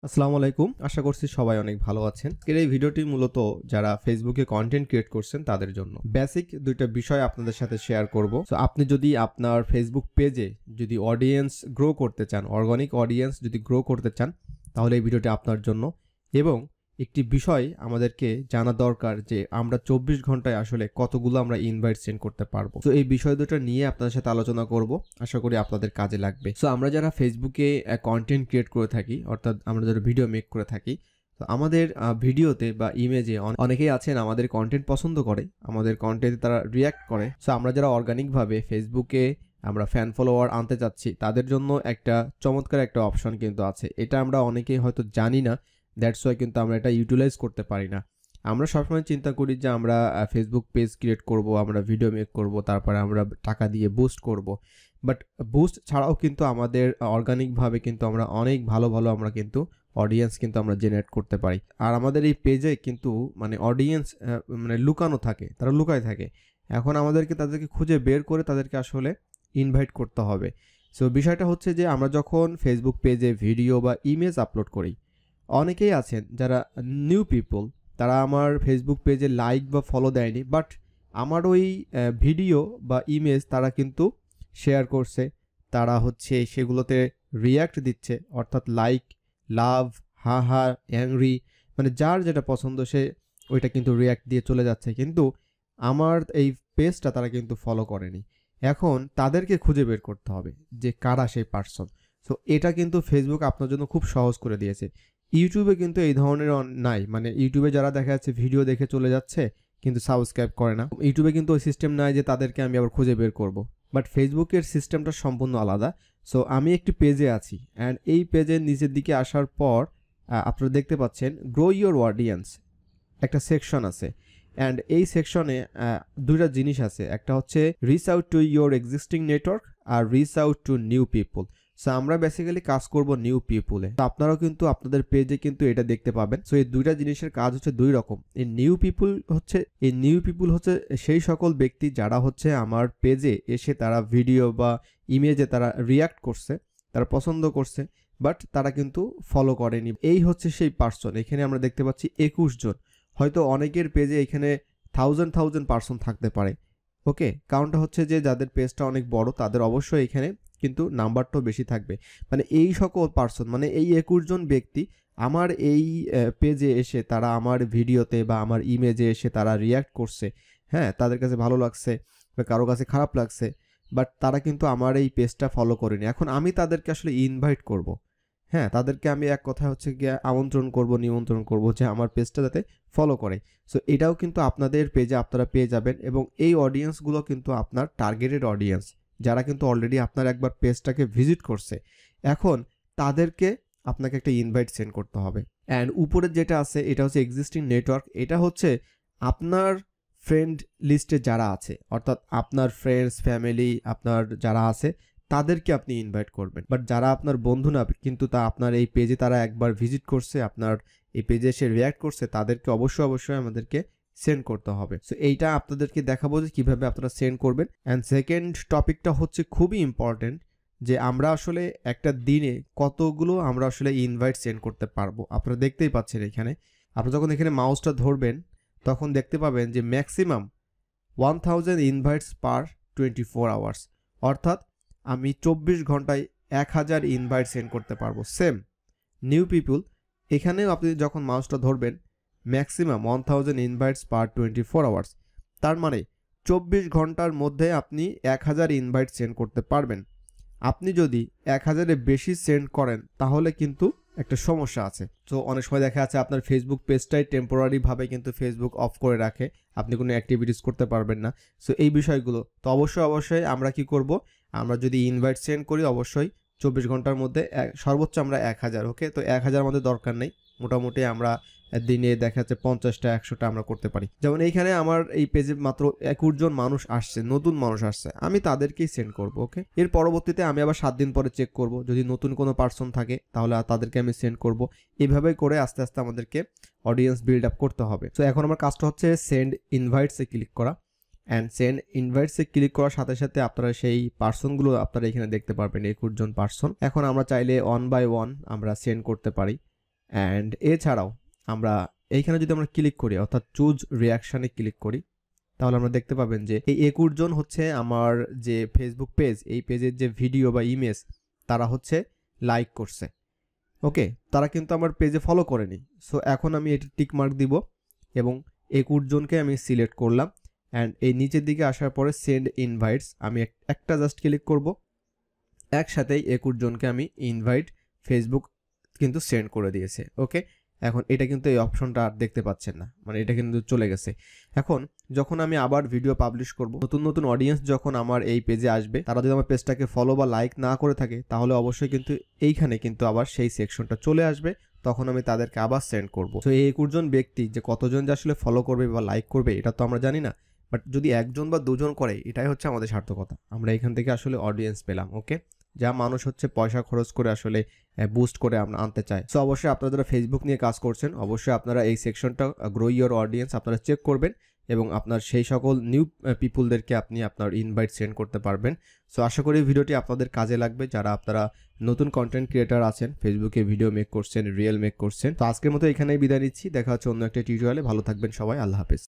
আসসালামু আলাইকুম। আশা করছি সবাই অনেক ভালো আছেন। আজকের এই ভিডিওটি মূলত যারা ফেসবুকে কনটেন্ট ক্রিয়েট করছেন তাদের জন্য। বেসিক ২ টা বিষয় আপনাদের সাথে শেয়ার করব। সো আপনি যদি আপনার ফেসবুক পেজে যদি অডিয়েন্স গ্রো করতে চান, অর্গানিক অডিয়েন্স যদি গ্রো করতে চান, তাহলে এই ভিডিওটি আপনার জন্য। এবং একটি বিষয় আমাদেরকে জানা দরকার যে আমরা ২৪ ঘন্টায় আসলে কতগুলো আমরা ইনভাইট সেন্ড করতে পারবো। সো এই বিষয় দুটো নিয়ে আপনাদের সাথে আলোচনা করব। আশা করি আপনাদের কাজে লাগবে। সো আমরা যারা ফেসবুকে কনটেন্ট ক্রিয়েট করে থাকি, অর্থাৎ আমরা যারা ভিডিও মেক করে থাকি, তো আমাদের ভিডিওতে বা ইমেজে অনেকেই আছেন আমাদের কনটেন্ট পছন্দ করে, আমাদের কনটেন্টে তারা রিঅ্যাক্ট করে। সো আমরা যারা অর্গানিকভাবে ফেসবুকে আমরা ফ্যান ফলোয়ার আনতে চাচ্ছি, তাদের জন্য একটা চমৎকার একটা অপশন কিন্তু আছে। এটা আমরা অনেকেই হয়তো জানি না, দ্যাটস ওয়াই কিন্তু আমরা এটা ইউটিলাইজ করতে পারি না। আমরা সবসময় চিন্তা করি যে আমরা ফেসবুক পেজ ক্রিয়েট করব, আমরা ভিডিও মেক করব, তারপরে আমরা টাকা দিয়ে বুস্ট করব। বাট বুস্ট ছাড়াও কিন্তু আমাদের অর্গানিকভাবে কিন্তু আমরা অনেক ভালো আমরা কিন্তু অডিয়েন্স কিন্তু আমরা জেনারেট করতে পারি। আর আমাদের এই পেজে কিন্তু মানে অডিয়েন্স মানে লুকানো থাকে, তারা লুকায় থাকে। এখন আমাদেরকে তাদেরকে খুঁজে বের করে তাদেরকে আসলে ইনভাইট করতে হবে। সো বিষয়টা হচ্ছে যে আমরা যখন ফেসবুক পেজে ভিডিও বা ইমেজ আপলোড করি, অনেকেই আছেন যারা নিউ পিপল, তারা আমার ফেসবুক পেজে লাইক বা ফলো দেয়নি, বাট আমার ওই ভিডিও বা ইমেজ তারা কিন্তু শেয়ার করছে, তারা হচ্ছে সেগুলোতে রিয়্যাক্ট দিচ্ছে, অর্থাৎ লাইক, লাভ, হা হা, অ্যাংরি, মানে যার যেটা পছন্দ সে ওইটা কিন্তু রিয়্যাক্ট দিয়ে চলে যাচ্ছে, কিন্তু আমার এই পেজটা তারা কিন্তু ফলো করেনি। এখন তাদেরকে খুঁজে বের করতে হবে যে কারা সেই পার্সন। সো এটা কিন্তু ফেসবুক আপনার জন্য খুব সহজ করে দিয়েছে। ইউটিউবে কিন্তু এই ধরনের নাই, মানে ইউটিউবে যারা দেখা যাচ্ছে ভিডিও দেখে চলে যাচ্ছে কিন্তু সাবস্ক্রাইব করে না, ইউটিউবে কিন্তু ওই সিস্টেম নাই যে তাদেরকে আমি আবার খুঁজে বের করব। বাট ফেসবুকের সিস্টেমটা সম্পূর্ণ আলাদা। সো আমি একটি পেজে আছি, অ্যান্ড এই পেজের নিচের দিকে আসার পর আপনারা দেখতে পাচ্ছেন গ্রো ইয়োর অডিয়েন্স একটা সেকশন আছে। অ্যান্ড এই সেকশনে দুইটা জিনিস আছে, একটা হচ্ছে reach out to your existing network আর reach out to new people. So আমরা বেসিক্যালি কাজ করব নিউ পিপুলে। তো আপনারাও কিন্তু আপনাদের পেজে কিন্তু এটা দেখতে পাবেন। সো এই দুইটা জিনিসের কাজ হচ্ছে দুই রকম। এই নিউ পিপুল হচ্ছে সেই সকল ব্যক্তি যারা হচ্ছে আমার পেজে এসে তারা ভিডিও বা ইমেজে তারা রিয়্যাক্ট করছে, তারা পছন্দ করছে, বাট তারা কিন্তু ফলো করেনি। এই হচ্ছে সেই পার্সন। এখানে আমরা দেখতে পাচ্ছি 21 জন। হয়তো অনেকের পেজে এখানে থাউজেন্ড পার্সন থাকতে পারে। ওকে, কারণটা হচ্ছে যে যাদের পেজটা অনেক বড় তাদের অবশ্যই এখানে কিন্তু নাম্বারটাও বেশি থাকবে। মানে এই সকল পার্সন, মানে এই 21 জন ব্যক্তি আমার এই পেজে এসে তারা আমার ভিডিওতে বা আমার ইমেজে এসে তারা রিয়্যাক্ট করছে। হ্যাঁ, তাদের কাছে ভালো লাগছে বা কারো কাছে খারাপ লাগছে, বাট তারা কিন্তু আমার এই পেজটা ফলো করেনি। এখন আমি তাদেরকে আসলে ইনভাইট করব। হ্যাঁ, তাদেরকে আমি এক কথায় হচ্ছে গিয়ে নিমন্ত্রণ করব যে আমার পেজটা যাতে ফলো করে। সো এটাও কিন্তু আপনাদের পেজে আপনারা পেয়ে যাবেন, এবং এই অডিয়েন্সগুলো কিন্তু আপনার টার্গেটেড অডিয়েন্স, যারা কিন্তু অলরেডি আপনার একবার পেজটাকে ভিজিট করছে। এখন তাদেরকে আপনাকে একটা ইনভাইট সেন্ড করতে হবে। অ্যান্ড উপরে যেটা আছে এটা হচ্ছে এক্সিস্টিং নেটওয়ার্ক। এটা হচ্ছে আপনার ফ্রেন্ড লিস্টে যারা আছে, অর্থাৎ আপনার ফ্রেন্ডস, ফ্যামিলি, আপনার যারা আছে তাদেরকে আপনি ইনভাইট করবেন। বাট যারা আপনার বন্ধু না কিন্তু তা আপনার এই পেজে তারা একবার ভিজিট করছে, আপনার এই পেজে এসে রিয়্যাক্ট করছে, তাদেরকে অবশ্যই আমাদেরকে সেন্ড করতে হবে। সো এইটা আপনাদেরকে দেখাবো যে কীভাবে আপনারা সেন্ড করবেন। অ্যান্ড সেকেন্ড টপিকটা হচ্ছে খুবই ইম্পর্টেন্ট, যে আমরা আসলে একটা দিনে কতগুলো আমরা আসলে ইনভাইট সেন্ড করতে পারবো। আপনারা দেখতেই পাচ্ছেন এখানে, আপনি যখন এখানে মাউসটা ধরবেন তখন দেখতে পাবেন যে ম্যাক্সিমাম 1000 ইনভাইটস পার 24 আওয়ার্স, অর্থাৎ আমি 24 ঘন্টায় 1000 ইনভাইট সেন্ড করতে পারবো। সেম নিউ পিপুল, এখানেও আপনি যখন মাউসটা ধরবেন ম্যাক্সিমাম 1000 ইনভাইটস পার 24 আওয়ার্স, তার মানে 24 ঘন্টার মধ্যে আপনি 1000 ইনভাইট সেন্ড করতে পারবেন। আপনি যদি 1000-এর বেশি সেন্ড করেন তাহলে কিন্তু একটা সমস্যা আছে। তো অনেক সময় দেখা যাচ্ছে আপনার ফেসবুক পেজটাই টেম্পোরারিভাবে কিন্তু ফেসবুক অফ করে রাখে, আপনি কোনো অ্যাক্টিভিটিস করতে পারবেন না। সো এই বিষয়গুলো তো অবশ্যই আমরা কি করব, আমরা যদি ইনভাইট সেন্ড করি অবশ্যই 24 ঘন্টার মধ্যে সর্বোচ্চ আমরা 1000। ওকে, তো 1000 আমাদের দরকার নেই, মোটামুটি আমরা দিনে দেখা যাচ্ছে 50টা 100টা আমরা করতে পারি। যেমন এইখানে আমার এই পেজে মাত্র 21 জন মানুষ আসছে, নতুন মানুষ আসছে, আমি তাদেরকেই সেন্ড করব। ওকে, এর পরবর্তীতে আমি আবার 7 দিন পরে চেক করব, যদি নতুন কোনো পার্সন থাকে তাহলে তাদেরকে আমি সেন্ড করব। এইভাবেই করে আস্তে আস্তে আমাদেরকে অডিয়েন্স বিল্ড আপ করতে হবে। তো এখন আমার কাজটা হচ্ছে সেন্ড ইনভাইটসে ক্লিক করা। অ্যান্ড সেন্ড ইনভাইটসে ক্লিক করার সাথে সাথে আপনারা সেই পার্সনগুলো আপনারা এখানে দেখতে পারবেন, 21 জন পার্সন। এখন আমরা চাইলে 1 বাই 1 আমরা সেন্ড করতে পারি। অ্যান্ড এছাড়াও আমরা এইখানে যদি আমরা ক্লিক করি অর্থাৎ চুজ রিয়াকশানে ক্লিক করি তাহলে আমরা দেখতে পাবেন যে এই 21 জন হচ্ছে আমার যে ফেসবুক পেজ, এই পেজের যে ভিডিও বা ইমেজ তারা হচ্ছে লাইক করছে। ওকে, তারা কিন্তু আমার পেজে ফলো করেনি। সো এখন আমি এটা টিক মার্ক দিব এবং 21 জনকে আমি সিলেক্ট করলাম। অ্যান্ড এই নিচের দিকে আসার পরে সেন্ড ইনভাইটস আমি একটা জাস্ট ক্লিক করব, একসাথেই 21 জনকে আমি ইনভাইট ফেসবুক কিন্তু সেন্ড করে দিয়েছে। ওকে, এখন এটা কিন্তু এই অপশনটা আর দেখতে পাচ্ছেন না, মানে এটা কিন্তু চলে গেছে। এখন যখন আমি আবার ভিডিও পাবলিশ করব, নতুন নতুন অডিয়েন্স যখন আমার এই পেজে আসবে, তারা যদি আমার পেজটাকে ফলো বা লাইক না করে থাকে তাহলে অবশ্যই কিন্তু এইখানে কিন্তু আবার সেই সেকশনটা চলে আসবে, তখন আমি তাদেরকে আবার সেন্ড করব। তো এই 21 জন ব্যক্তি যে কতজন যে আসলে ফলো করবে বা লাইক করবে এটা তো আমরা জানি না, বাট যদি একজন বা দুজন করে এটাই হচ্ছে আমাদের সার্থকতা। আমরা এখান থেকে আসলে অডিয়েন্স পেলাম। ওকে, যা মানুষ হচ্ছে পয়সা খরচ করে আসলে বুস্ট করে আমরা আনতে চাই। সো অবশ্যই আপনারা যারা ফেসবুক নিয়ে কাজ করছেন অবশ্যই আপনারা এই সেকশনটা গ্রো ইওর অডিয়েন্স আপনারা চেক করবেন এবং আপনার সেই সকল নিউ পিপুলদেরকে আপনি আপনার ইনভাইট সেন্ড করতে পারবেন। সো আশা করি ভিডিওটি আপনাদের কাজে লাগবে যারা আপনারা নতুন কন্টেন্ট ক্রিয়েটার আছেন, ফেসবুকে ভিডিও মেক করছেন, রিয়েল মেক করছেন। তো আজকের মতো এখানেই বিদায় নিচ্ছি, দেখা হচ্ছে অন্য একটা টিউটোরিয়ালে। ভালো থাকবেন সবাই, আল্লাহ হাফেজ।